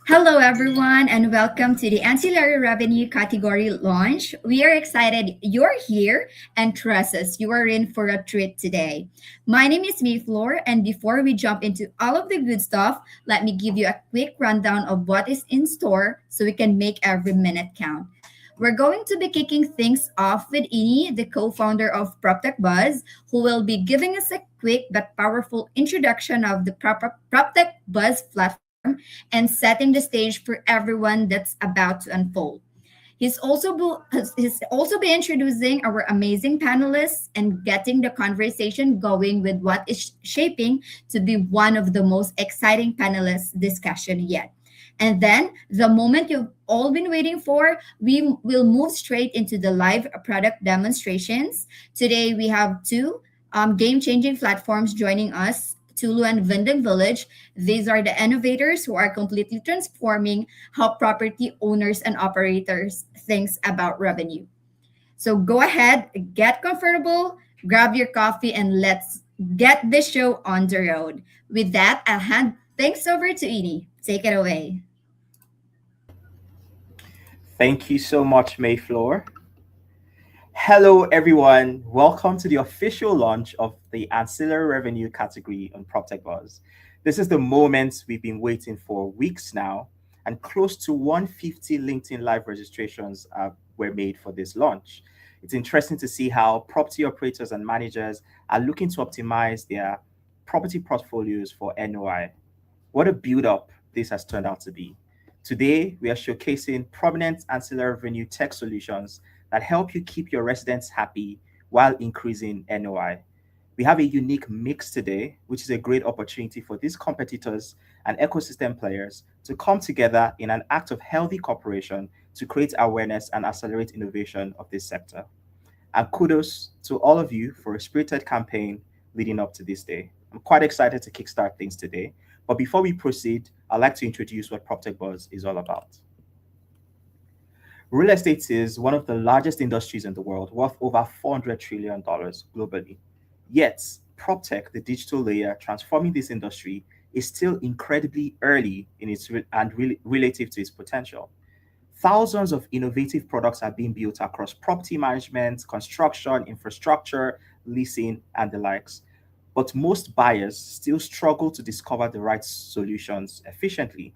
Hello, everyone, and welcome to the Ancillary Revenue category launch. We are excited you're here, and trust us, you are in for a treat today. My name is Mayfloor, and before we jump into all of the good stuff, let me give you a quick rundown of what is in store so we can make every minute count. We're going to be kicking things off with Ini, the co founder of PropTech Buzz, who will be giving us a quick but powerful introduction of the PropTech Buzz platform and setting the stage for everyone that's about to unfold. He's also be introducing our amazing panelists and getting the conversation going with what is shaping to be one of the most exciting panelist discussion yet. And then the moment you've all been waiting for, we will move straight into the live product demonstrations. Today we have two game-changing platforms joining us, Tulu and Vinding Village. These are the innovators who are completely transforming how property owners and operators thinks about revenue. So go ahead, get comfortable, grab your coffee, and let's get this show on the road. With that, I'll hand things over to Edie. Take it away. Thank you so much, Mayfloor. Hello, everyone. Welcome to the official launch of the Ancillary Revenue category on PropTech Buzz. This is the moment we've been waiting for weeks now, and close to 150 LinkedIn Live registrations were made for this launch. It's interesting to see how property operators and managers are looking to optimize their property portfolios for NOI. What a build up this has turned out to be. Today, we are showcasing prominent ancillary revenue tech solutions that help you keep your residents happy while increasing NOI. We have a unique mix today, which is a great opportunity for these competitors and ecosystem players to come together in an act of healthy cooperation to create awareness and accelerate innovation of this sector. And kudos to all of you for a spirited campaign leading up to this day. I'm quite excited to kickstart things today. But before we proceed, I'd like to introduce what PropTech Buzz is all about. Real estate is one of the largest industries in the world, worth over $400 trillion globally. Yet, PropTech, the digital layer transforming this industry, is still incredibly early in relative to its potential. Thousands of innovative products are being built across property management, construction, infrastructure, leasing, and the likes. But most buyers still struggle to discover the right solutions efficiently.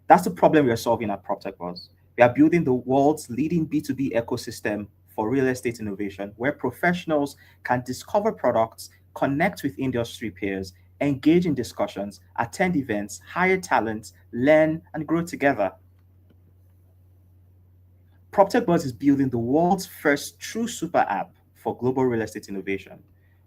That's the problem we are solving at PropTech Buzz. We are building the world's leading B2B ecosystem for real estate innovation, where professionals can discover products, connect with industry peers, engage in discussions, attend events, hire talent, learn, and grow together. PropTech Buzz is building the world's first true super app for global real estate innovation.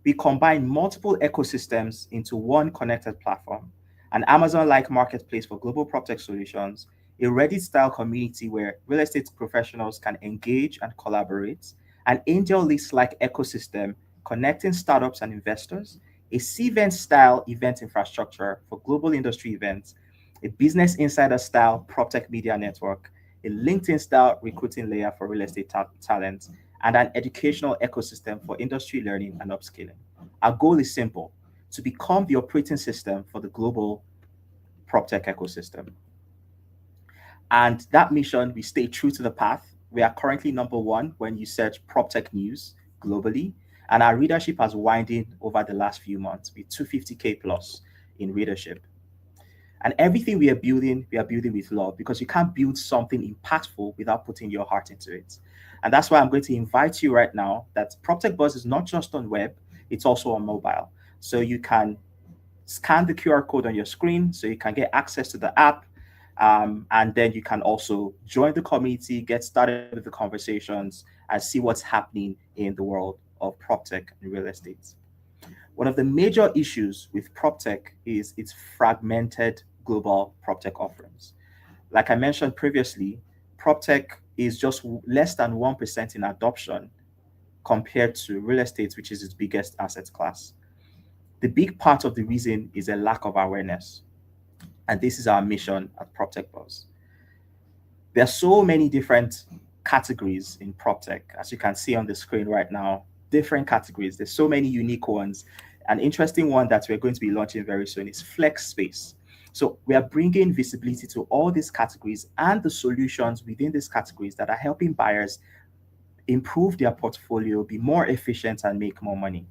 We combine multiple ecosystems into one connected platform, an Amazon like marketplace for global PropTech solutions, a Reddit style community where real estate professionals can engage and collaborate, an Angel List like ecosystem connecting startups and investors, a CVent style event infrastructure for global industry events, a Business Insider style PropTech media network, a LinkedIn style recruiting layer for real estate talent, and an educational ecosystem for industry learning and upskilling. Our goal is simple: to become the operating system for the global PropTech ecosystem. And that mission, we stay true to the path. We are currently number one when you search PropTech news globally, and our readership has widened over the last few months with 250K plus in readership. And everything we are building with love because you can't build something impactful without putting your heart into it. And that's why I'm going to invite you right now that PropTech Buzz is not just on web, it's also on mobile. So you can scan the QR code on your screen so you can get access to the app. And then you can also join the community, get started with the conversations, and see what's happening in the world of PropTech and real estate. One of the major issues with PropTech is its fragmented global PropTech offerings. Like I mentioned previously, PropTech is just less than 1% in adoption compared to real estate, which is its biggest asset class. The big part of the reason is a lack of awareness. And this is our mission at PropTech Buzz. There are so many different categories in PropTech, as you can see on the screen right now. Different categories. There's so many unique ones. An interesting one that we're going to be launching very soon is Flex Space. So we are bringing visibility to all these categories and the solutions within these categories that are helping buyers improve their portfolio, be more efficient, and make more money.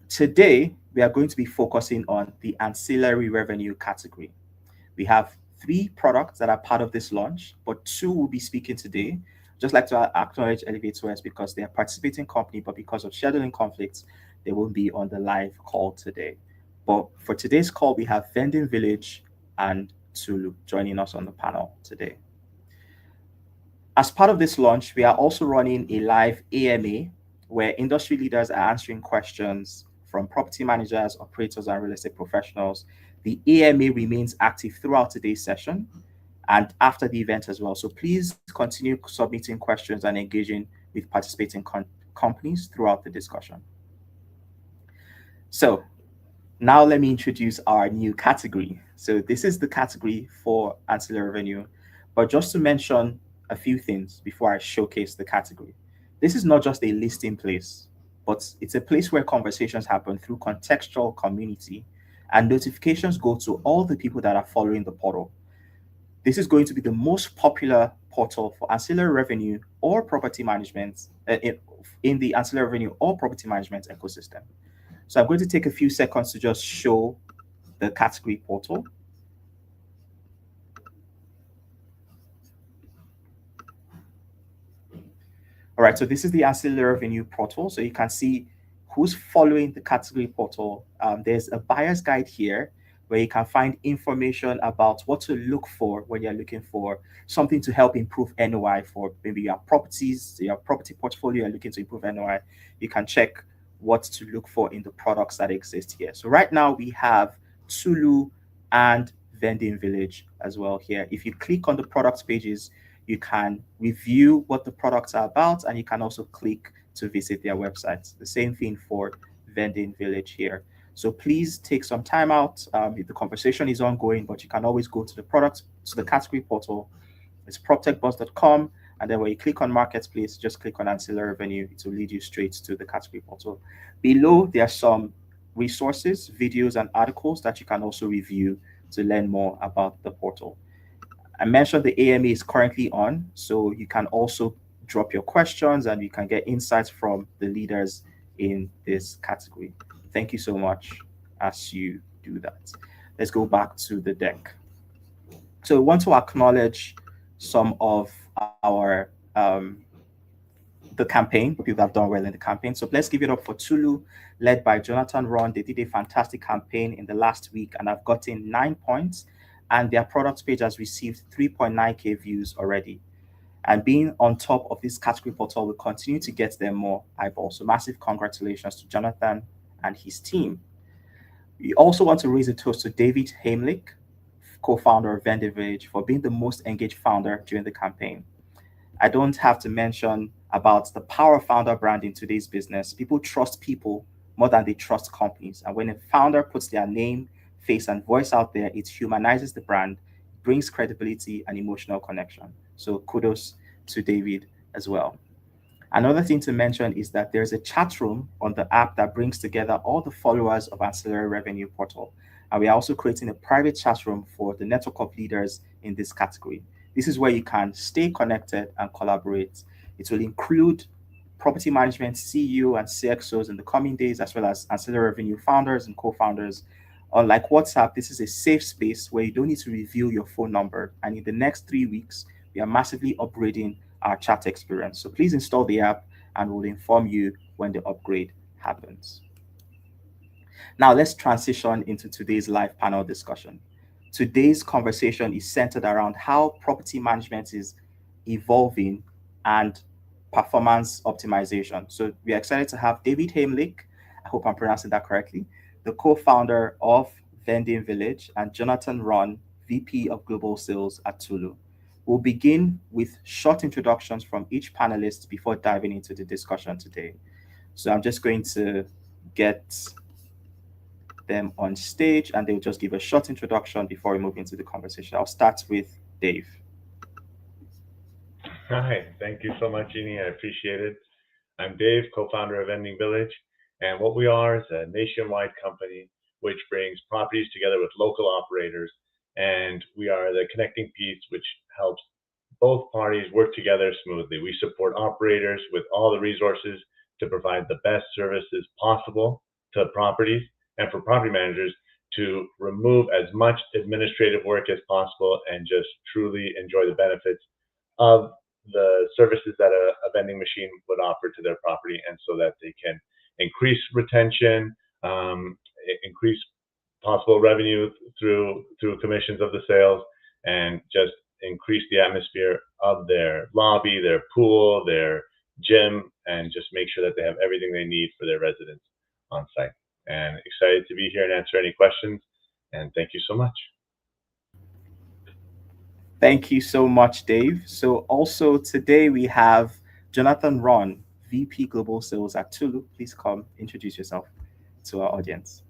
Today, we are going to be focusing on the ancillary revenue category. We have three products that are part of this launch, but two will be speaking today. Just like to acknowledge Elevators because they are participating company, but because of scheduling conflicts, they won't be on the live call today. But for today's call, we have Vending Village and Tulu joining us on the panel today. As part of this launch, we are also running a live AMA where industry leaders are answering questions from property managers, operators, and real estate professionals. The AMA remains active throughout today's session and after the event as well. So please continue submitting questions and engaging with participating companies throughout the discussion. So now let me introduce our new category. So this is the category for ancillary revenue. But just to mention a few things before I showcase the category. This is not just a listing place, but it's a place where conversations happen through contextual community and notifications go to all the people that are following the portal. This is going to be the most popular portal for ancillary revenue or property management in the ancillary revenue or property management ecosystem. So I'm going to take a few seconds to just show the category portal. All right, so this is the ancillary revenue portal. So you can see who's following the category portal. There's a buyer's guide here where you can find information about what to look for when you're looking for something to help improve NOI for maybe your properties, your property portfolio, you're looking to improve NOI. You can check what to look for in the products that exist here. So right now we have Tulu and Vending Village as well here. If you click on the products pages, you can review what the products are about and you can also click to visit their websites. The same thing for Vending Village here. So please take some time out. The conversation is ongoing, but you can always go to the products, to the category portal. It's proptechboss.com. And then when you click on Marketplace, just click on Ancillary Revenue. It will lead you straight to the category portal. Below, there are some resources, videos, and articles that you can also review to learn more about the portal. I mentioned the AMA is currently on, so you can also drop your questions and you can get insights from the leaders in this category. Thank you so much as you do that. Let's go back to the deck. So we want to acknowledge some of our the campaign, people that have done well in the campaign. So let's give it up for Tulu, led by Jonathan Ron. They did a fantastic campaign in the last week and I've gotten 9 points and their product page has received 3.9K views already. And being on top of this category portal will continue to get them more eyeballs. So massive congratulations to Jonathan and his team. We also want to raise a toast to David Heimlich, co-founder of Vending Village, for being the most engaged founder during the campaign. I don't have to mention about the power of founder brand in today's business. People trust people more than they trust companies. And when a founder puts their name, face, and voice out there, it humanizes the brand, brings credibility and emotional connection. So kudos to David as well. Another thing to mention is that there's a chat room on the app that brings together all the followers of Ancillary Revenue Portal. And we are also creating a private chat room for the network of leaders in this category. This is where you can stay connected and collaborate. It will include property management CEO and CXOs in the coming days, as well as ancillary revenue founders and co-founders. Unlike WhatsApp, this is a safe space where you don't need to reveal your phone number. And in the next 3 weeks, we are massively upgrading our chat experience. So please install the app and we'll inform you when the upgrade happens. Now let's transition into today's live panel discussion. Today's conversation is centered around how property management is evolving and performance optimization. So we are excited to have David Heimlich, I hope I'm pronouncing that correctly, the co-founder of Vending Village, and Jonathan Ron, VP of Global Sales at Tulu. We'll begin with short introductions from each panelist before diving into the discussion today. So I'm just going to get them on stage and they'll just give a short introduction before we move into the conversation. I'll start with Dave. Hi, thank you so much, Jeannie. I appreciate it. I'm Dave, co-founder of Vending Village, and what we are is a nationwide company which brings properties together with local operators. And we are the connecting piece, which helps both parties work together smoothly. We support operators with all the resources to provide the best services possible to properties, and for property managers to remove as much administrative work as possible and just truly enjoy the benefits of the services that a vending machine would offer to their property, and so that they can increase retention, increase possible revenue through commissions of the sales, and just increase the atmosphere of their lobby, their pool, their gym, and just make sure that they have everything they need for their residents on site. And excited to be here and answer any questions. And thank you so much. Thank you so much, Dave. So also today we have Jonathan Ron, VP Global Sales at Tulu. Please come introduce yourself to our audience.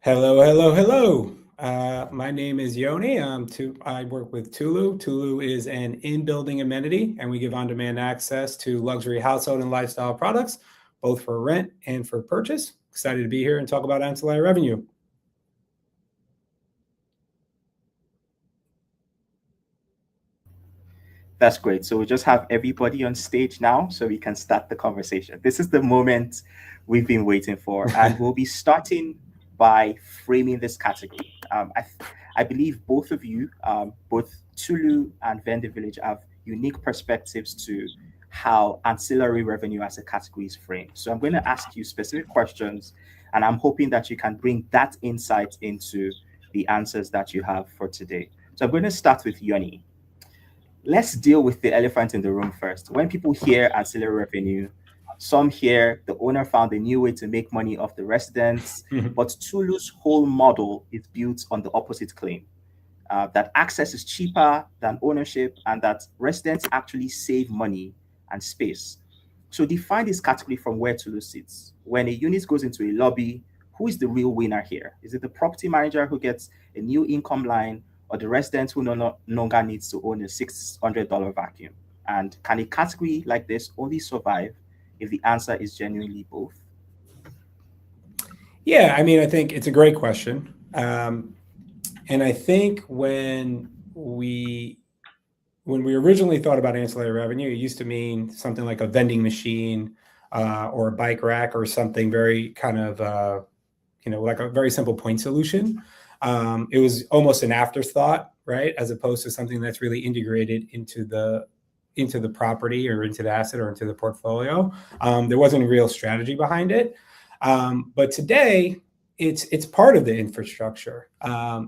Hello, hello, hello. My name is Yoni. I work with Tulu. Tulu is an in-building amenity, and we give on-demand access to luxury household and lifestyle products, both for rent and for purchase. Excited to be here and talk about ancillary revenue. That's great. So we just have everybody on stage now so we can start the conversation. This is the moment we've been waiting for, and we'll be starting by framing this category. I believe both of you, both Tulu and Vendor Village, have unique perspectives to how ancillary revenue as a category is framed. So I'm going to ask you specific questions, and I'm hoping that you can bring that insight into the answers that you have for today. So I'm going to start with Yoni. Let's deal with the elephant in the room first. When people hear ancillary revenue, some hear the owner found a new way to make money off the residents, but Tulu's whole model is built on the opposite claim, that access is cheaper than ownership and that residents actually save money and space. So define this category from where Tulu sits. When a unit goes into a lobby, who is the real winner here? Is it the property manager who gets a new income line, or the resident who no longer needs to own a $600 vacuum? And can a category like this only survive if the answer is genuinely both? Yeah, I mean, I think it's a great question. And I think when we originally thought about ancillary revenue, it used to mean something like a vending machine or a bike rack or something very kind of, like a very simple point solution. It was almost an afterthought, right? As opposed to something that's really integrated into the property or into the asset or into the portfolio. There wasn't a real strategy behind it. But today, it's part of the infrastructure.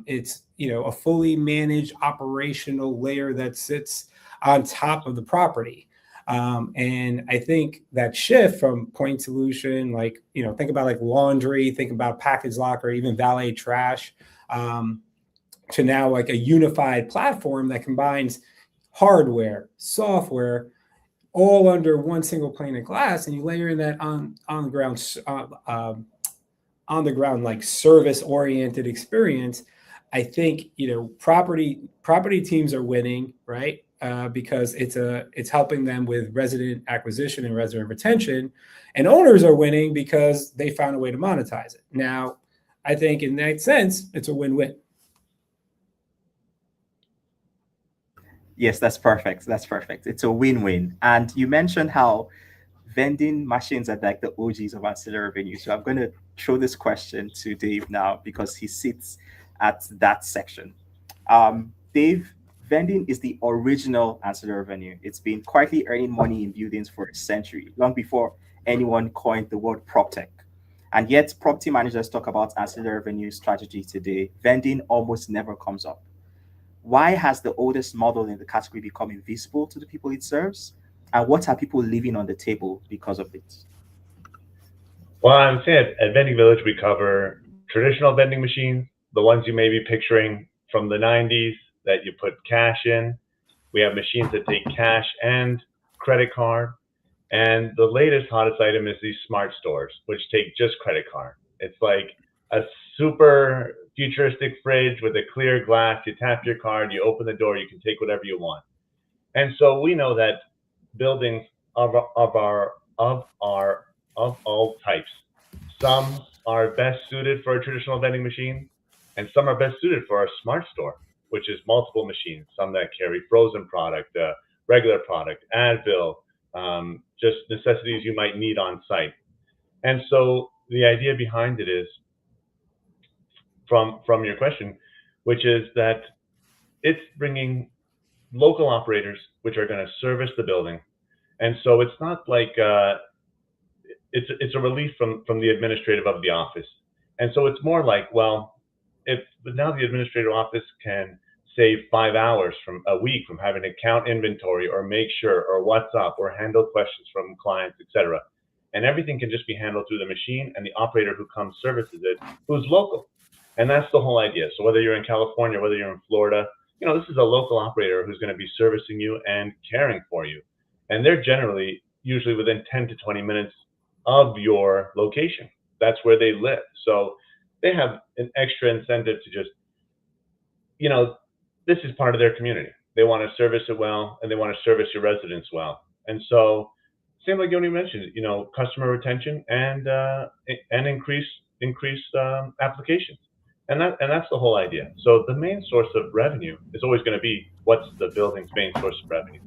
It's a fully managed operational layer that sits on top of the property. And I think that shift from point solution, like think about like laundry, think about package locker, even valet trash, to now like a unified platform that combines hardware, software, all under one single pane of glass, and you layer in that on the ground like service oriented experience. I think property teams are winning, right? Because it's helping them with resident acquisition and resident retention, and owners are winning because they found a way to monetize it. Now, I think in that sense, it's a win-win. Yes, that's perfect. That's perfect. It's a win-win. And you mentioned how vending machines are like the OGs of ancillary revenue. So I'm going to throw this question to Dave now because he sits at that section. Dave, vending is the original ancillary revenue. It's been quietly earning money in buildings for a century, long before anyone coined the word PropTech. And yet, property managers talk about ancillary revenue strategy today. Vending almost never comes up. Why has the oldest model in the category become invisible to the people it serves? And what are people leaving on the table because of it? Well, I'm saying at Vending Village, we cover traditional vending machines, the ones you may be picturing from the 90s that you put cash in. We have machines that take cash and credit card. And the latest hottest item is these smart stores, which take just credit card. It's like a super futuristic fridge with a clear glass. You tap your card, you open the door, you can take whatever you want. And so we know that buildings of our of all types. Some are best suited for a traditional vending machine, and some are best suited for a smart store, which is multiple machines, some that carry frozen product, regular product, Advil, just necessities you might need on site. And so the idea behind it is from your question, which is that it's bringing local operators which are going to service the building. And so it's not like it's a relief from the administrative of the office. And so it's more like, well, if now the administrative office can save 5 hours from a week from having to count inventory or make sure or what's up or handle questions from clients, etc. And everything can just be handled through the machine and the operator who comes services it, who's local. And that's the whole idea. So whether you're in California, whether you're in Florida, this is a local operator who's going to be servicing you and caring for you. And they're generally usually within 10 to 20 minutes of your location. That's where they live. So they have an extra incentive to just, this is part of their community. They want to service it well, and they want to service your residents well. And so, same like Yoni mentioned, customer retention and increase applications, and that's the whole idea. So the main source of revenue is always going to be what's the building's main source of revenue,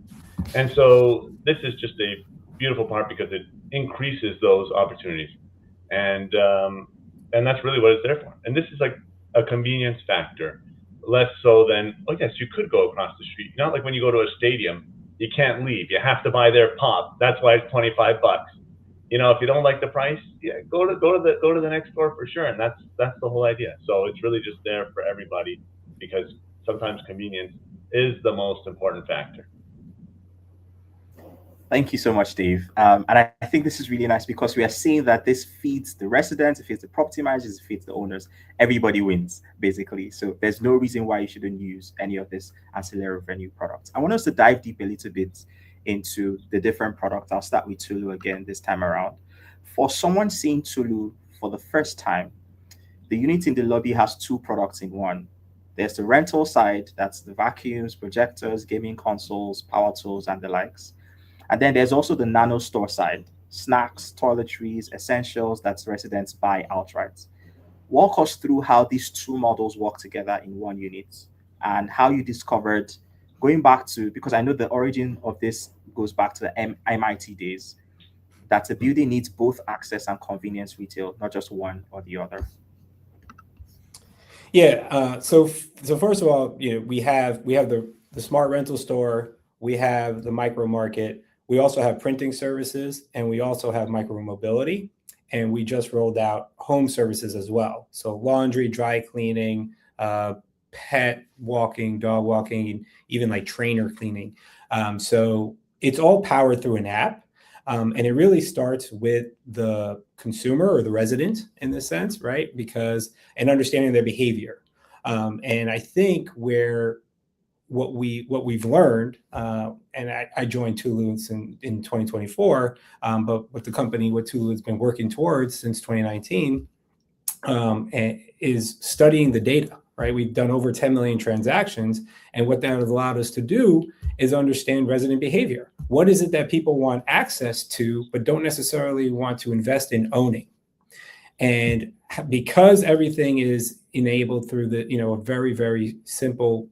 and so this is just a beautiful part because it increases those opportunities, and that's really what it's there for. And this is like a convenience factor, less so than, oh yes, you could go across the street. Not like when you go to a stadium, you can't leave. You have to buy their pop. That's why it's $25. If you don't like the price, yeah, go to the next store for sure. And that's the whole idea. So it's really just there for everybody because sometimes convenience is the most important factor. Thank you so much, Dave. And I think this is really nice because we are seeing that this feeds the residents, it feeds the property managers, it feeds the owners. Everybody wins, basically. So there's no reason why you shouldn't use any of this ancillary revenue products. I want us to dive deep a little bit into the different products. I'll start with Tulu again this time around. For someone seeing Tulu for the first time, the unit in the lobby has two products in one. There's the rental side, that's the vacuums, projectors, gaming consoles, power tools, and the likes. And then there's also the nano store side, snacks, toiletries, essentials that residents buy outright. Walk us through how these two models work together in one unit and how you discovered, going back to, because I know the origin of this goes back to the MIT days, that a building needs both access and convenience retail, not just one or the other. Yeah. So first of all, we have the smart rental store, we have the micro market. We also have printing services, and we also have micro mobility, and we just rolled out home services as well. So laundry, dry cleaning, pet walking, dog walking, even like trainer cleaning. So it's all powered through an app, and it really starts with the consumer or the resident in this sense, right? And understanding their behavior. And I think what we've learned, and I joined Tulu in 2024, but what Tulu has been working towards since 2019 is studying the data, right? We've done over 10 million transactions, and what that has allowed us to do is understand resident behavior. What is it that people want access to, but don't necessarily want to invest in owning? And because everything is enabled through a very, very simple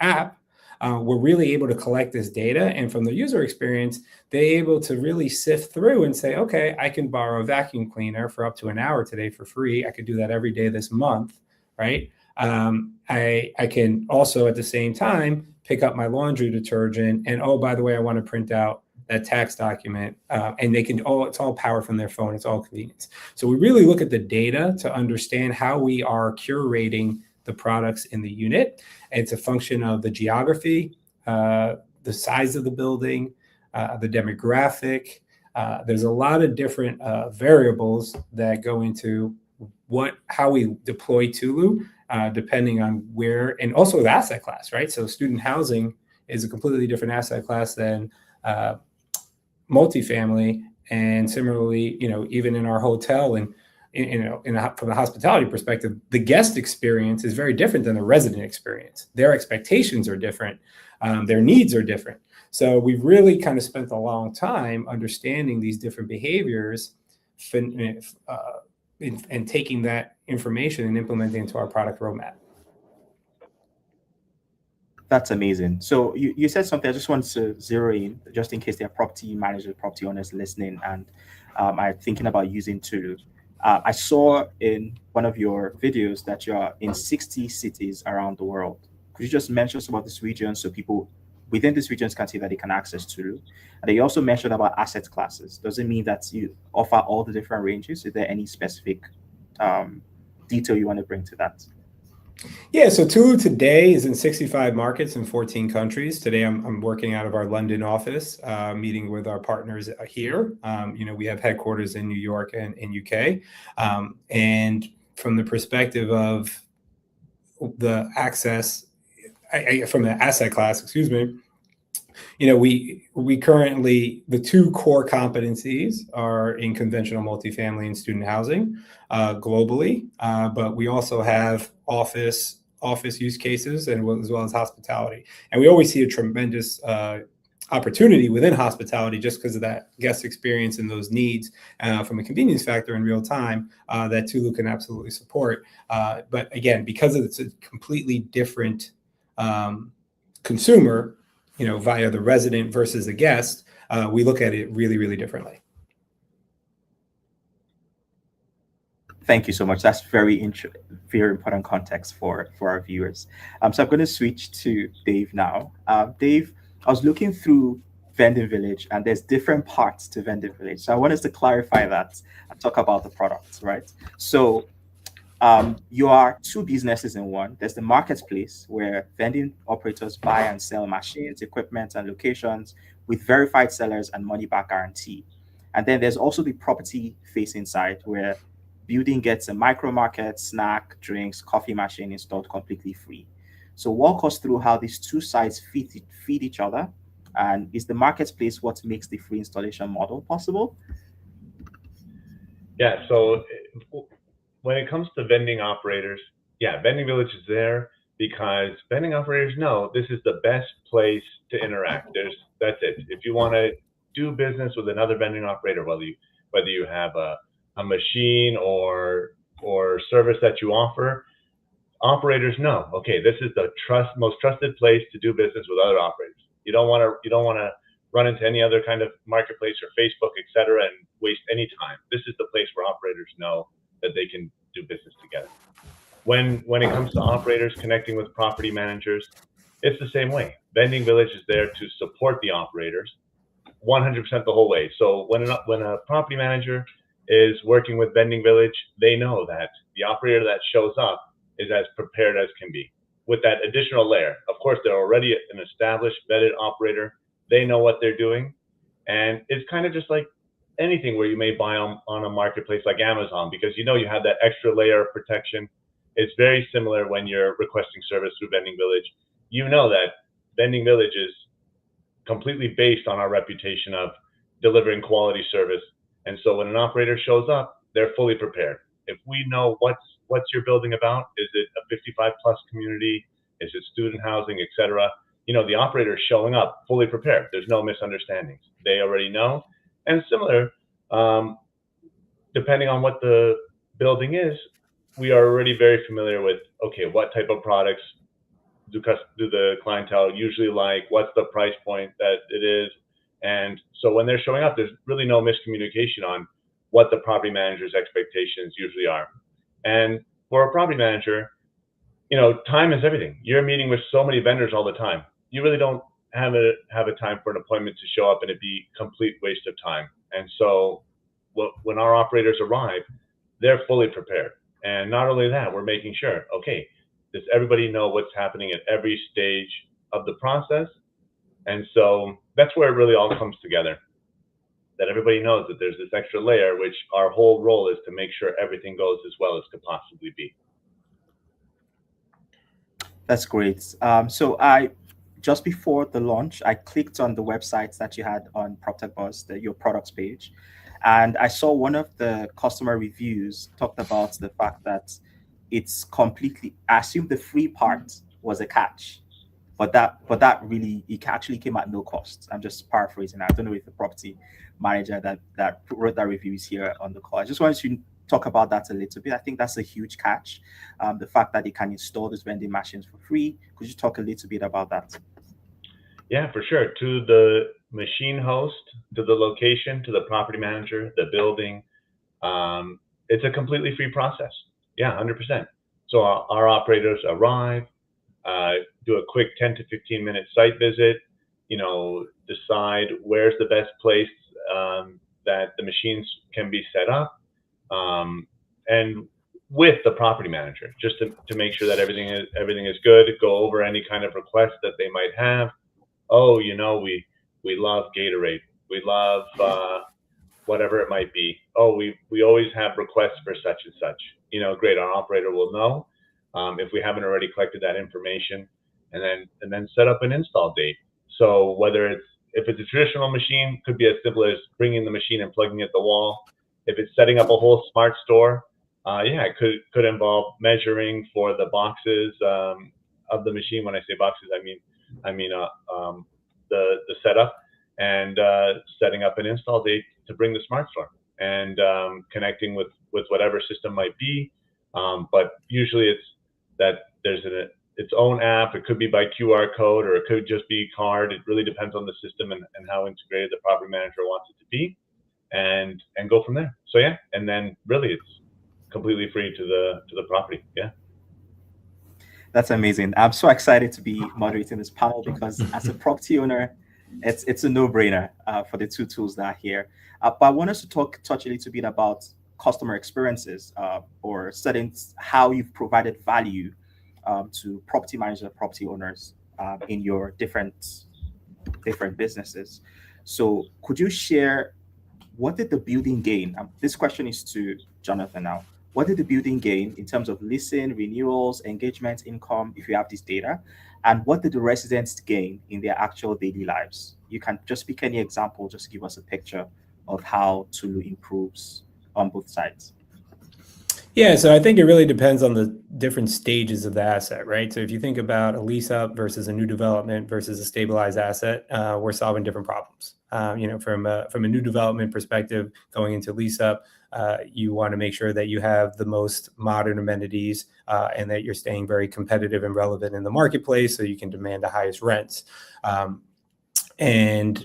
app, we're really able to collect this data, and from the user experience, they're able to really sift through and say, okay, I can borrow a vacuum cleaner for up to an hour today for free. I could do that every day this month, right? I can also at the same time pick up my laundry detergent, and oh, by the way, I want to print out that tax document, and it's all powered from their phone. It's all convenience. So we really look at the data to understand how we are curating the products in the unit. It's a function of the geography, the size of the building, the demographic. There's a lot of different variables that go into how we deploy Tulu, depending on where, and also the asset class, right? So student housing is a completely different asset class than multifamily. And similarly, even in our hotel and from the hospitality perspective, the guest experience is very different than the resident experience. Their expectations are different. Their needs are different. So we've really kind of spent a long time understanding these different behaviors and taking that information and implementing it into our product roadmap. That's amazing. So you said something. I just want to zero in, just in case there are property managers, property owners listening, and are thinking about using Tulu. I saw in one of your videos that you're in 60 cities around the world. Could you just mention some of these regions so people within these regions can see that they can access Tulu? And then you also mentioned about asset classes. Does it mean that you offer all the different ranges? Is there any specific detail you want to bring to that? Yeah, so Tulu today is in 65 markets in 14 countries. Today, I'm working out of our London office, meeting with our partners here. We have headquarters in New York and in UK. And from the perspective of the access, from the asset class, excuse me, we currently, the two core competencies are in conventional multifamily and student housing globally, but we also have office use cases and as well as hospitality. And we always see a tremendous opportunity within hospitality just because of that guest experience and those needs from a convenience factor in real time that Tulu can absolutely support. But again, because it's a completely different consumer, via the resident versus the guest, we look at it really, really differently. Thank you so much. That's very important context for our viewers. So I'm going to switch to Dave now. Dave, I was looking through Vending Village, and there's different parts to Vending Village. So I want us to clarify that and talk about the products, right? So you are two businesses in one. There's the marketplace where vending operators buy and sell machines, equipment, and locations with verified sellers and money back guarantee. And then there's also the property facing side where building gets a micro market, snack, drinks, coffee machine installed completely free. So walk us through how these two sides feed each other. And is the marketplace what makes the free installation model possible? Yeah, so when it comes to vending operators, Vending Village is there because vending operators know this is the best place to interact. That's it. If you want to do business with another vending operator, whether you have a machine or service that you offer, operators know, okay, this is the most trusted place to do business with other operators. You don't want to run into any other kind of marketplace or Facebook, etc., and waste any time. This is the place where operators know that they can do business together. When it comes to operators connecting with property managers, it's the same way. Vending Village is there to support the operators 100% the whole way. So when a property manager is working with Vending Village, they know that the operator that shows up is as prepared as can be. With that additional layer, of course, they're already an established, vetted operator. They know what they're doing. And it's kind of just like anything where you may buy on a marketplace like Amazon, because you have that extra layer of protection. It's very similar when you're requesting service through Vending Village. You know that Vending Village is completely based on our reputation of delivering quality service. And so when an operator shows up, they're fully prepared. If we know what's your building about, is it a 55 plus community? Is it student housing, etc.? The operator is showing up fully prepared. There's no misunderstandings. They already know. And similar, depending on what the building is, we are already very familiar with, okay, what type of products do the clientele usually like? What's the price point that it is? And so when they're showing up, there's really no miscommunication on what the property manager's expectations usually are. And for a property manager, time is everything. You're meeting with so many vendors all the time. You really don't have a time for an appointment to show up and it be complete waste of time. And so when our operators arrive, they're fully prepared. And not only that, we're making sure, okay, does everybody know what's happening at every stage of the process? And so that's where it really all comes together, that everybody knows that there's this extra layer, which our whole role is to make sure everything goes as well as could possibly be. That's great. So I just before the launch, I clicked on the websites that you had on PropTech Buzz, your products page, and I saw one of the customer reviews talked about the fact that it's completely. I assume the free part was a catch, but that really it actually came at no cost. I'm just paraphrasing. I don't know if the property manager that wrote that review is here on the call. I just wanted to talk about that a little bit. I think that's a huge catch. The fact that they can install these vending machines for free. Could you talk a little bit about that? Yeah, for sure. To the machine host, to the location, to the property manager, the building, it's a completely free process. Yeah, 100%. So our operators arrive, do a quick 10 to 15 minute site visit, decide where's the best place that the machines can be set up, and with the property manager, just to make sure that everything is good, go over any kind of requests that they might have. Oh, we love Gatorade. We love whatever it might be. Oh, we always have requests for such and such. Great. Our operator will know if we haven't already collected that information, and then set up an install date. So if it's a traditional machine, could be as simple as bringing the machine and plugging it at the wall. If it's setting up a whole smart store, it could involve measuring for the boxes of the machine. When I say boxes, I mean the setup, and setting up an install date to bring the smart store, and connecting with whatever system might be. But usually it's that there's its own app. It could be by QR code, or it could just be card. It really depends on the system and how integrated the property manager wants it to be, and go from there. So yeah, and then really it's completely free to the property. Yeah. That's amazing. I'm so excited to be moderating this panel because as a property owner, it's a no-brainer for the two tools that are here. But I want us to touch a little bit about customer experiences or settings, how you've provided value to property managers and property owners in your different businesses. So could you share what did the building gain? This question is to Jonathan now. What did the building gain in terms of leasing, renewals, engagement, income, if you have this data? And what did the residents gain in their actual daily lives? You can just pick any example, just give us a picture of how Tulu improves on both sides. Yeah, so I think it really depends on the different stages of the asset, right? So if you think about a lease up versus a new development versus a stabilized asset, we're solving different problems. From a new development perspective, going into lease up, you want to make sure that you have the most modern amenities and that you're staying very competitive and relevant in the marketplace so you can demand the highest rents. And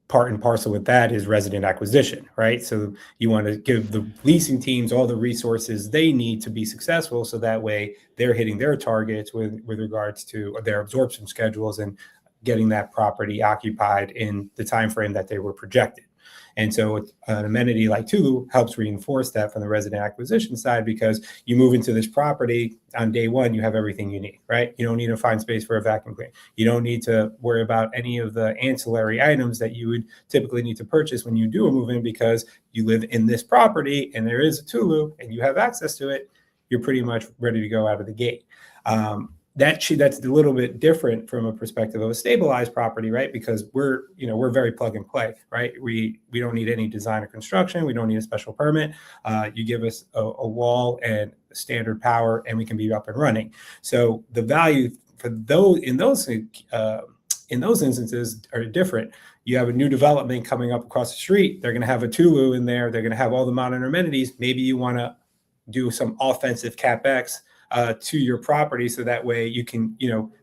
part and parcel with that is resident acquisition, right? So you want to give the leasing teams all the resources they need to be successful, so that way they're hitting their targets with regards to their absorption schedules and getting that property occupied in the time frame that they were projected. And so an amenity like Tulu helps reinforce that from the resident acquisition side, because you move into this property on day one, you have everything you need, right? You don't need to find space for a vacuum cleaner. You don't need to worry about any of the ancillary items that you would typically need to purchase when you do a move in, because you live in this property and there is a Tulu and you have access to it. You're pretty much ready to go out of the gate. That's a little bit different from a perspective of a stabilized property, right? Because we're very plug and play, right? We don't need any design or construction. We don't need a special permit. You give us a wall and standard power, and we can be up and running. So the value for those in those instances are different. You have a new development coming up across the street. They're going to have a Tulu in there. They're going to have all the modern amenities. Maybe you want to do some offensive CapEx to your property, so that way you can,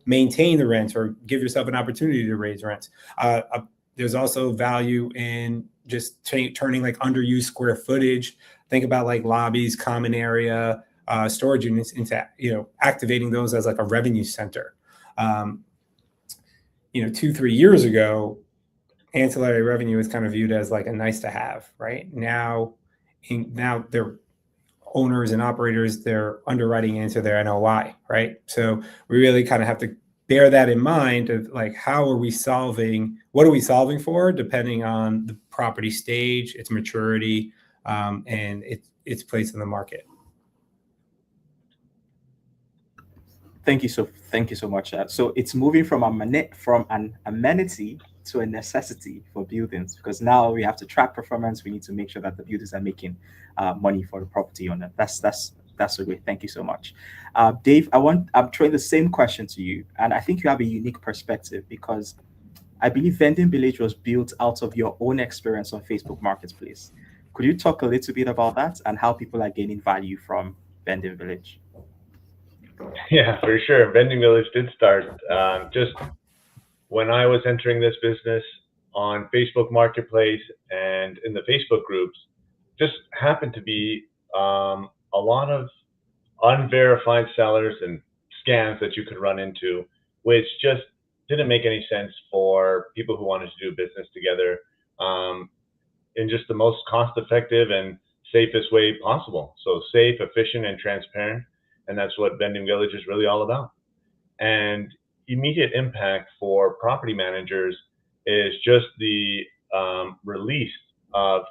maintain the rents or give yourself an opportunity to raise rents. There's also value in just turning like underused square footage. Think about like lobbies, common area, storage units into, activating those as like a revenue center. 2-3 years ago, ancillary revenue is kind of viewed as like a nice to have, right? Now they're owners and operators, they're underwriting into their NOI, right? So we really kind of have to bear that in mind of like, what are we solving for, depending on the property stage, its maturity, and its place in the market. Thank you so much. So it's moving from from an amenity to a necessity for buildings, because now we have to track performance. We need to make sure that the buildings are making money for the property owner. That's so great. Thank you so much, Dave. I'm throwing the same question to you, and I think you have a unique perspective because I believe Vending Village was built out of your own experience on Facebook Marketplace. Could you talk a little bit about that and how people are gaining value from Vending Village? Yeah, for sure. Vending Village did start just when I was entering this business on Facebook Marketplace and in the Facebook groups. Just happened to be a lot of unverified sellers and scams that you could run into, which just didn't make any sense for people who wanted to do business together um, in just the most cost effective and safest way possible. So safe, efficient, and transparent. And that's what Vending Village is really all about. And immediate impact for property managers is just the release of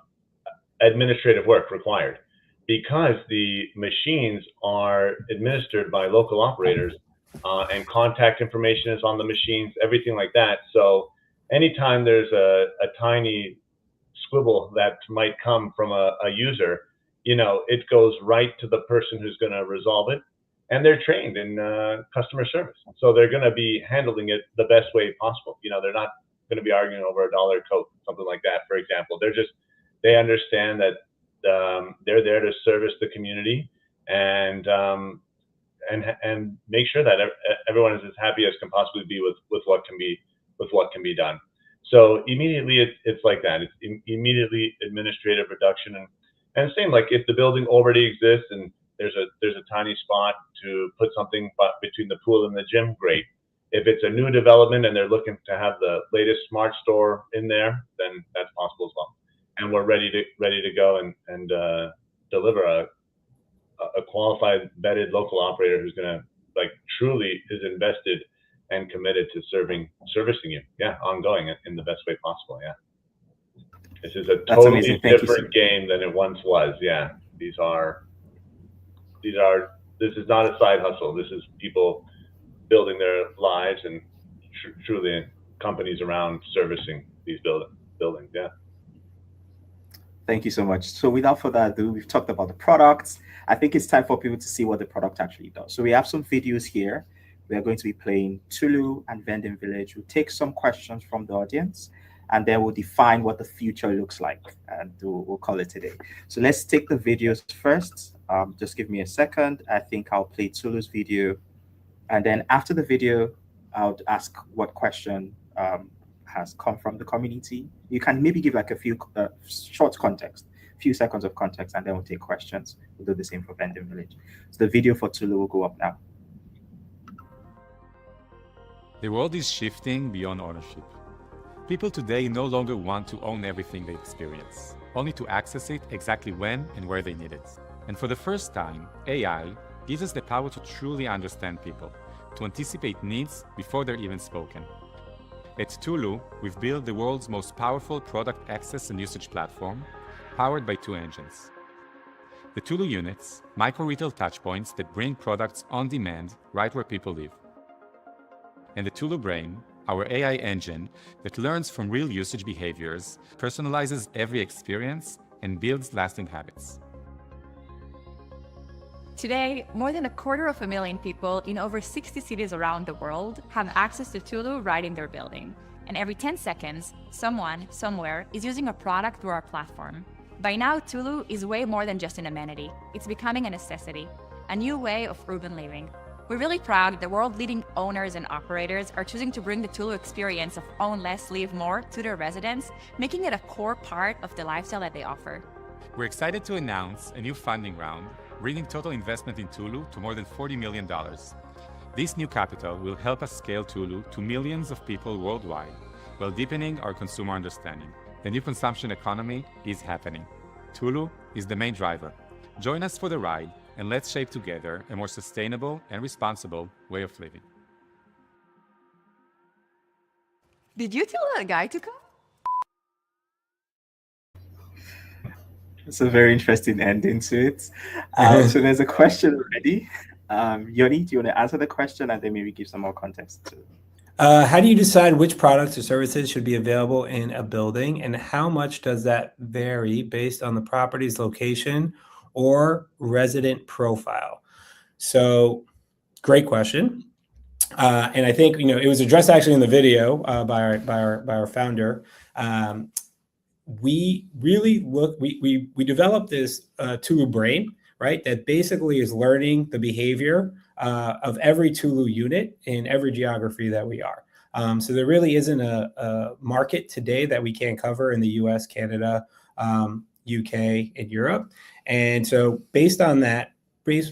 administrative work required, because the machines are administered by local operators, and contact information is on the machines, everything like that. So anytime there's a tiny squibble that might come from a user, it goes right to the person who's going to resolve it. And they're trained in customer service. So they're going to be handling it the best way possible. They're not going to be arguing over $1 coat, something like that, for example. They understand that they're there to service the community and make sure that everyone is as happy as can possibly be with what can be done. So immediately it's like that. It's immediately administrative reduction, and same, like if the building already exists and there's a tiny spot to put something between the pool and the gym, great. If it's a new development and they're looking to have the latest smart store in there, then that's possible as well. And we're ready to go and deliver a qualified, vetted local operator who's going to truly is invested and committed to servicing you, ongoing in the best way possible. This is a That's totally amazing. Thank you, sir. different game than it once was. This is not a side hustle. This is people building their lives and truly companies around servicing these buildings. Thank you so much. So without further ado, we've talked about the products. I think it's time for people to see what the product actually does. So we have some videos here. We are going to be playing Tulu and Vending Village. We'll take some questions from the audience, and then we'll define what the future looks like, and we'll call it today. So let's take the videos first. Just give me a second. I think I'll play Tulu's video, and then after the video, I'll ask what question has come from the community. You can maybe give like a few short context, few seconds of context, and then we'll take questions. We'll do the same for Vending Village. So the video for Tulu will go up now. The world is shifting beyond ownership. People today no longer want to own everything they experience, only to access it exactly when and where they need it. And for the first time, AI gives us the power to truly understand people, to anticipate needs before they're even spoken. At Tulu, we've built the world's most powerful product access and usage platform, powered by two engines. The Tulu units, micro-retail touchpoints that bring products on demand right where people live. And the Tulu Brain, our AI engine that learns from real usage behaviors, personalizes every experience, and builds lasting habits. Today, more than 250,000 people in over 60 cities around the world have access to Tulu right in their building. And every 10 seconds, someone, somewhere, is using a product through our platform. By now, Tulu is way more than just an amenity. It's becoming a necessity, a new way of urban living. We're really proud that the world-leading owners and operators are choosing to bring the Tulu experience of own less, live more to their residents, making it a core part of the lifestyle that they offer. We're excited to announce a new funding round, bringing total investment in Tulu to more than $40 million. This new capital will help us scale Tulu to millions of people worldwide, while deepening our consumer understanding. The new consumption economy is happening. Tulu is the main driver. Join us for the ride, and let's shape together a more sustainable and responsible way of living. Did you tell that guy to come? It's a very interesting ending to it. So there's a question already. Yoni, do you want to answer the question and then maybe give some more context to? How do you decide which products or services should be available in a building, and how much does that vary based on the property's location or resident profile? So, great question. And I think it was addressed actually in the video by our founder. We really we developed this Tulu brain, right? That basically is learning the behavior of every Tulu unit in every geography that we are. So there really isn't a market today that we can't cover in the U.S., Canada, UK, and Europe. And so based on that,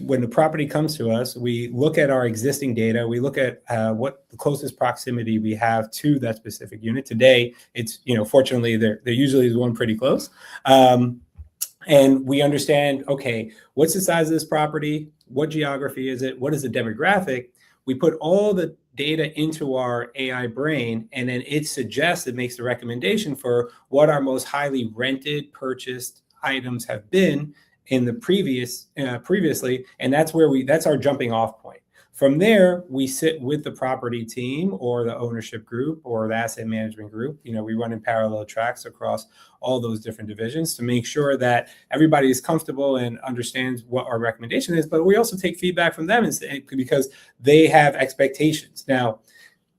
when the property comes to us, we look at our existing data. We look at what the closest proximity we have to that specific unit. Today, it's fortunately there usually is one pretty close, and we understand, okay, what's the size of this property? What geography is it? What is the demographic? We put all the data into our AI brain, and then it suggests, it makes the recommendation for what our most highly rented, purchased items have been in the previously, and that's our jumping off point. From there, we sit with the property team or the ownership group or the asset management group. We run in parallel tracks across all those different divisions to make sure that everybody is comfortable and understands what our recommendation is. But we also take feedback from them because they have expectations. Now,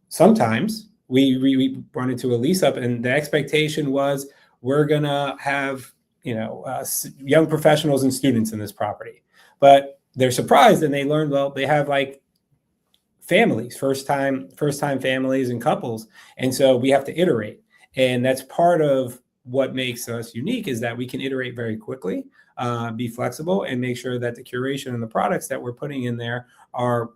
sometimes we run into a lease up, and the expectation was we're gonna have young professionals and students in this property, but they're surprised and they learn, well, they have like families, first time families and couples. And so we have to iterate. And that's part of what makes us unique, is that we can iterate very quickly, be flexible, and make sure that the curation and the products that we're putting in there are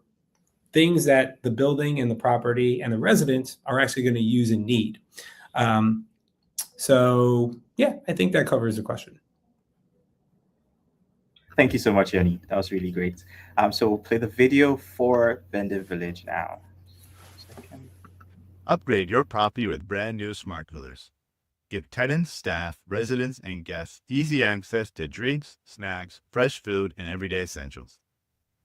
things that the building and the property and the residents are actually going to use and need. So yeah, I think that covers the question. Thank you so much, Yoni. That was really great. So we'll play the video for Vendor Village now. Upgrade your property with brand new smart coolers. Give tenants, staff, residents, and guests easy access to drinks, snacks, fresh food, and everyday essentials.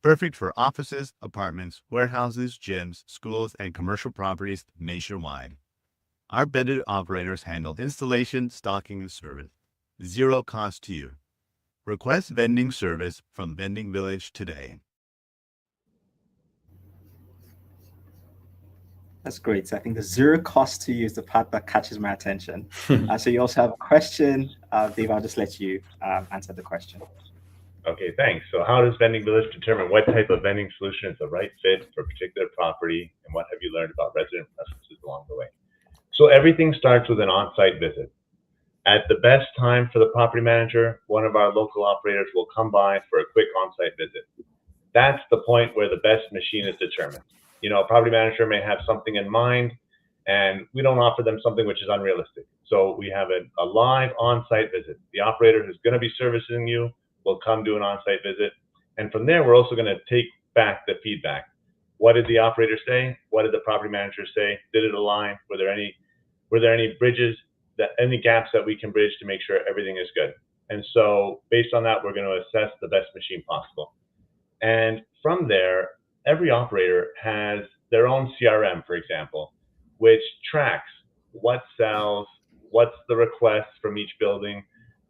Perfect for offices, apartments, warehouses, gyms, schools, and commercial properties nationwide. Our vendor operators handle installation, stocking, and service. Zero cost to you. Request vending service from Vending Village today. That's great. So I think the zero cost to you is the part that catches my attention. So you also have a question. Dave, I'll just let you answer the question. Okay, thanks. So how does Vending Village determine what type of vending solution is the right fit for a particular property, and what have you learned about resident preferences along the way? So everything starts with an on-site visit. At the best time for the property manager, one of our local operators will come by for a quick on-site visit. That's the point where the best machine is determined. A property manager may have something in mind, and we don't offer them something which is unrealistic. So we have a live on-site visit. The operator who's going to be servicing you will come do an on-site visit. And from there, we're also going to take back the feedback. What did the operator say? What did the property manager say? Did it align? Were there any bridges, any gaps that we can bridge to make sure everything is good? And so based on that, we're going to assess the best machine possible. And from there, every operator has their own CRM, for example, which tracks what sells, what's the requests from each building.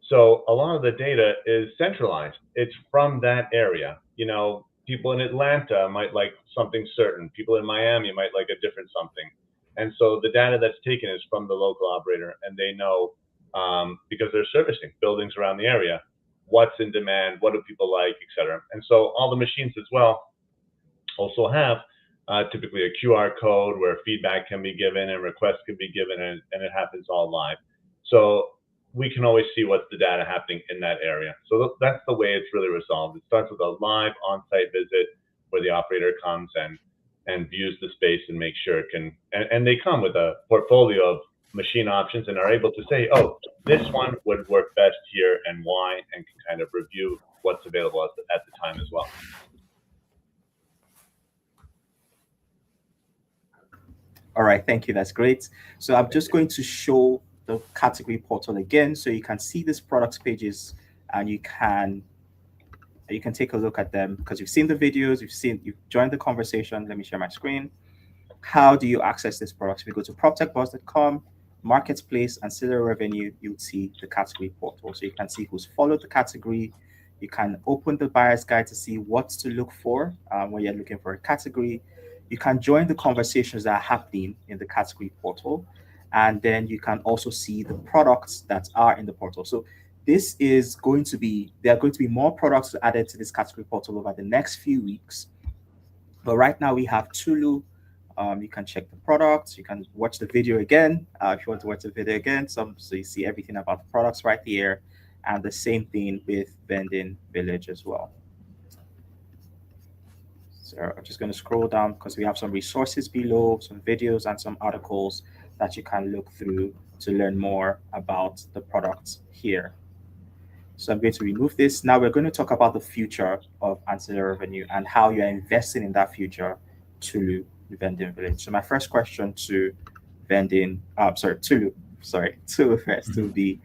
So a lot of the data is centralized. It's from that area. People in Atlanta might like something certain. People in Miami might like a different something. And so the data that's taken is from the local operator, and they know, because they're servicing buildings around the area, what's in demand, what do people like, et cetera. And so all the machines as well also have typically a QR code where feedback can be given and requests can be given, and it happens all live. So we can always see what's the data happening in that area. So that's the way it's really resolved. It starts with a live on-site visit where the operator comes and views the space and makes sure it can, and they come with a portfolio of machine options and are able to say, oh, this one would work best here and why, and can kind of review what's available at the time as well. All right, thank you. That's great. So I'm just going to show the category portal again so you can see these products pages and you can You can take a look at them because you've seen the videos, you've joined the conversation. Let me share my screen. How do you access these products? If you go to proptechboss.com, marketplace, ancillary revenue, you'll see the category portal. So you can see who's followed the category. You can open the buyer's guide to see what to look for when you're looking for a category. You can join the conversations that are happening in the category portal. And then you can also see the products that are in the portal. So there are going to be more products added to this category portal over the next few weeks. But right now we have Tulu. You can check the products. You can watch the video again if you want to watch the video again. So you see everything about the products right here, and the same thing with Vending Village as well. So I'm just going to scroll down because we have some resources below, some videos and some articles that you can look through to learn more about the products here. So I'm going to remove this. Now we're going to talk about the future of ancillary revenue and how you're investing in that future to Vending Village. So my first question to Tulu first will be,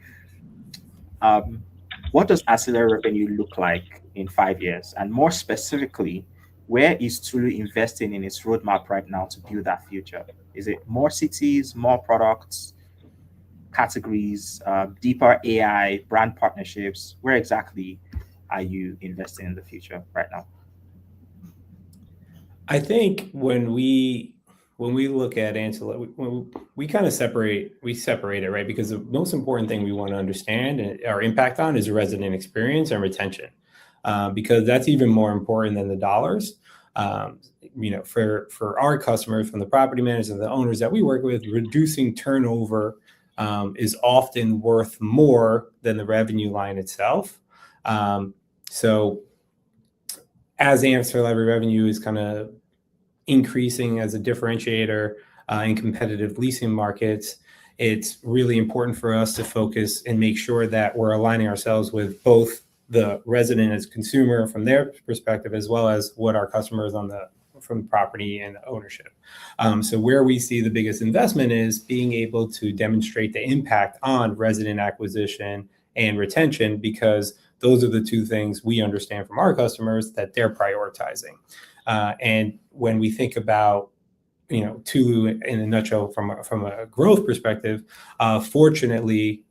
what does ancillary revenue look like in 5 years? And more specifically, where is Tulu investing in its roadmap right now to build that future? Is it more cities, more products, categories, deeper AI, brand partnerships? Where exactly are you investing in the future right now? I think when we look at ancillary, we kind of separate it, right? Because the most important thing we want to understand and our impact on is resident experience and retention, because that's even more important than the dollars. For our customers, from the property managers and the owners that we work with, reducing turnover is often worth more than the revenue line itself. So as ancillary revenue is kind of increasing as a differentiator in competitive leasing markets, it's really important for us to focus and make sure that we're aligning ourselves with both the resident as consumer from their perspective, as well as what our customers from property and ownership. So where we see the biggest investment is being able to demonstrate the impact on resident acquisition and retention, because those are the two things we understand from our customers that they're prioritizing. And when we think about, Tulu in a nutshell from a growth perspective, fortunately,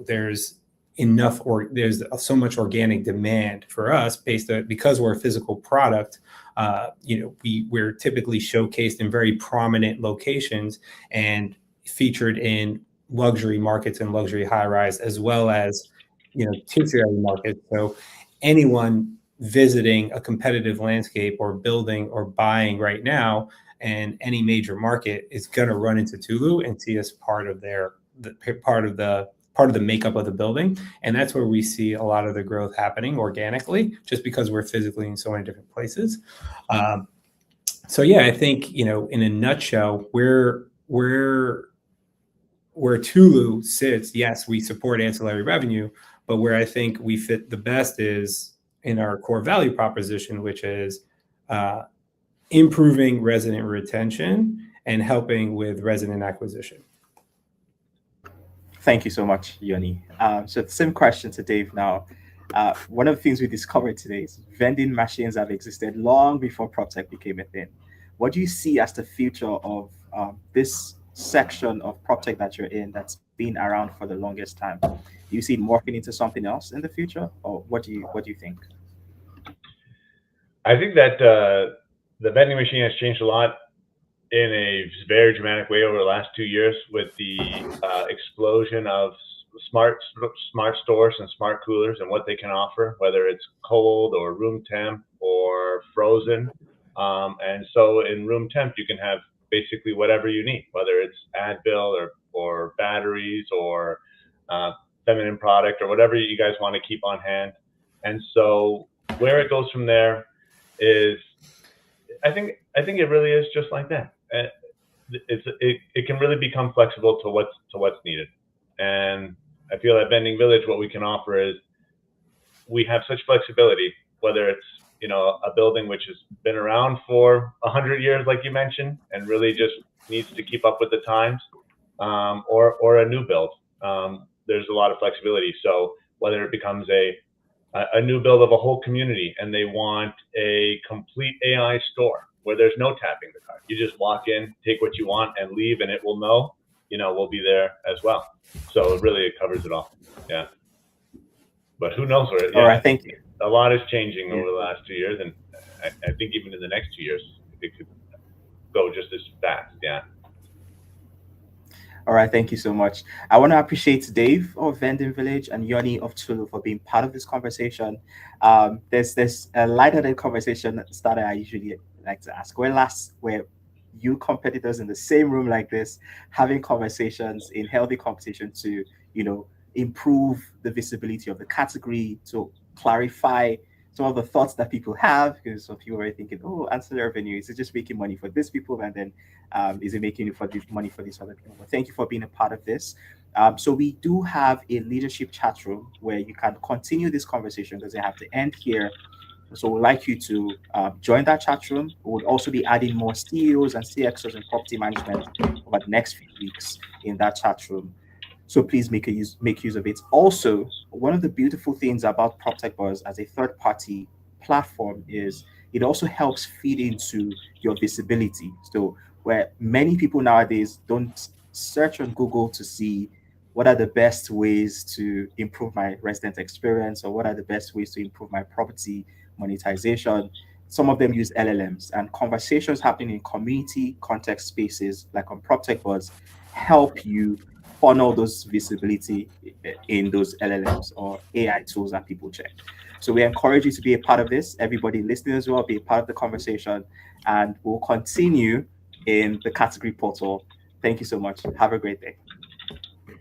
there's enough, or there's so much organic demand for us because we're a physical product. We're typically showcased in very prominent locations and featured in luxury markets and luxury high rise, as well as tertiary markets. So anyone visiting a competitive landscape or building or buying right now in any major market is going to run into Tulu and see us part of the makeup of the building. And that's where we see a lot of the growth happening organically, just because we're physically in so many different places. So yeah, I think, in a nutshell, where Tulu sits, yes, we support ancillary revenue, but where I think we fit the best is in our core value proposition, which is improving resident retention and helping with resident acquisition. Thank you so much, Yoni. So the same question to Dave now. One of the things we discovered today is vending machines have existed long before PropTech became a thing. What do you see as the future of this section of PropTech that you're in that's been around for the longest time? Do you see it morphing into something else in the future, or what do you think? I think that the vending machine has changed a lot in a very dramatic way over the last 2 years with the explosion of smart stores and smart coolers and what they can offer, whether it's cold or room temp or frozen. And so in room temp, you can have basically whatever you need, whether it's Advil or batteries or feminine product or whatever you guys want to keep on hand. And so where it goes from there is, I think it really is just like that. It can really become flexible to what's needed. And I feel at Vending Village, what we can offer is we have such flexibility, whether it's a building which has been around for 100 years, like you mentioned, and really just needs to keep up with the times, or a new build. There's a lot of flexibility. So whether it becomes a a new build of a whole community, and they want a complete AI store where there's no tapping the card. You just walk in, take what you want, and leave, and it will know. We'll be there as well. So really, it covers it all. Yeah. But who knows where? All Yeah, right, thank you. a lot is changing Yeah. over the last 2 years, and I think even in the next 2 years, it could go just as fast. Yeah. All right, thank you so much. I want to appreciate Dave of Vending Village and Yoni of Tulu for being part of this conversation. There's a lighter conversation starter I usually like to ask. Where you competitors in the same room like this, having conversations in healthy competition to improve the visibility of the category, to clarify some of the thoughts that people have, because some people are thinking, oh, ancillary revenue, is it just making money for these people, and then is it making money for these other people? But thank you for being a part of this. So we do have a leadership chat room where you can continue this conversation. It doesn't have to end here. So we'd like you to join that chat room. We would also be adding more CEOs and CXOs in property management over the next few weeks in that chat room. So please make use of it. Also, one of the beautiful things about PropTech Buzz as a third-party platform is it also helps feed into your visibility. So where many people nowadays don't search on Google to see what are the best ways to improve my resident experience, or what are the best ways to improve my property monetization. Some of them use LLMs, and conversations happening in community context spaces like on PropTech Buzz help you funnel those visibility in those LLMs or AI tools that people check. So we encourage you to be a part of this. Everybody listening as well, be a part of the conversation, and we'll continue in the category portal. Thank you so much. Have a great day.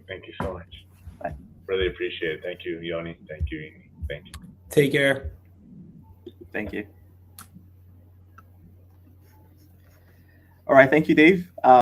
Thank you so much. Bye. Really appreciate it. Thank you, Yoni. Thank you, Amy. Thank you. Take care. Thank you. All right. Thank you, Dave.